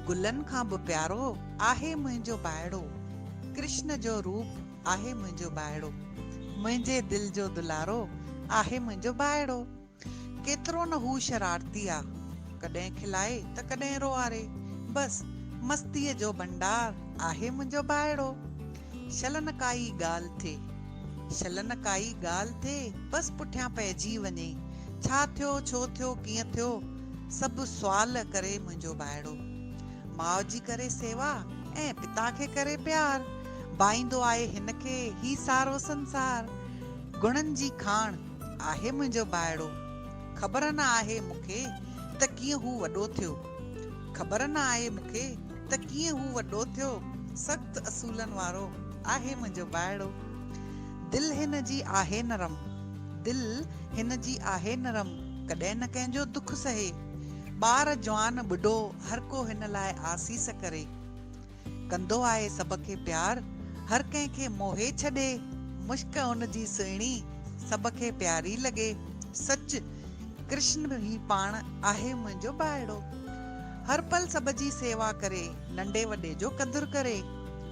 गुलनि खां बि प्यारो आहे मुंहिंजो बायड़ो। कृष्ण जो रूप आहे मुंहिंजो बायड़ो। मुंहिंजे दिल जो दुलारो आहे मुंहिंजो बायड़ो। केतिरो न हू शरारती आ, कॾहिं खिलाए त कॾहिं रोआरे। बस मस्तीअ जो भंडार आहे मुंहिंजो बायड़ो। शलन काई ॻाल्हि थिए, शलन काई ॻाल्हि थिए, बस पुठियां पइजी वञे। छा थियो, छो थियो, कीअं थियो, सभु सुवाल करे मुंहिंजो बायड़ो। माउ जी करे सेवा ऐं पिता खे करे प्यार, भाईंदो आहे हिन खे ही सारो संसार। गुणनि जी खाण आहे मुंहिंजो बायड़ो। ख़बर न आहे मूंखे त कीअं हू वॾो थियो। ख़बर न आहे मूंखे त कीअं हू वॾो थियो। सख़्त असूलनि वारो आहे मुंहिंजो बायड़ो। दिल हिन जी आहे नरम, दिल हिन जी आहे नरम, कॾहिं न कंहिंजो दुख सहे। ॿार जवान ॿुढो हर को हिन लाइ आसीस करे। कंदो आहे सभ खे प्यार, हर कंहिंखे मोहे छॾे। मुश्क हुन जी सुहिणी सभ खे प्यारी लॻे। सच कृष्ण ही पाण आहे मुंहिंजो बायड़ो। हर पल सभ जी सेवा करे, नंढे वॾे जो क़दुरु करे।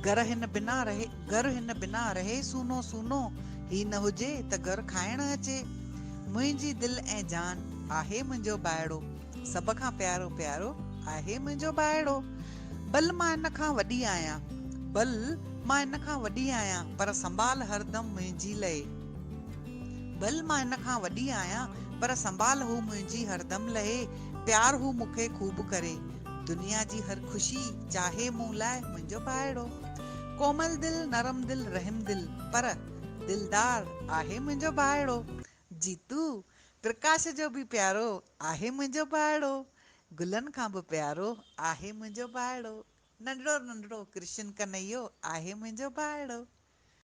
घर हिन बिना रहे सूनो सूनो, ही न हुजे त घर खाइण अचे। मुंहिंजी दिल ऐं जान आहे मुंहिंजो बायड़ो। सभ खां प्यारो प्यारो आहे मुंहिंजो बायड़ो। भल मां हिन खां वॾी आहियां, भल मां हिन खां वॾी आहियां, पर संभाल हरदम मुंहिंजी लहे। भल मां हिन खां वॾी आहियां, पर संभाल हू मुंहिंजी हरदम लहे। प्यार हू मूंखे खूब करे, दुनिया जी हर ख़ुशी चाहे मूं लाइ मुंहिंजो बायड़ो। कोमल दिल, नरम दिल, रहम दिल, पर दिलदार आहे मुंहिंजो बायड़ो। जीतू प्रकाश जो बि प्यारो आहे मुंहिंजो बायड़ो। गुलनि खां बि प्यारो आहे मुंहिंजो बायड़ो। नंढड़ो नंढड़ो कृष्ण कन्हैयो आहे मुंहिंजो बायड़ो।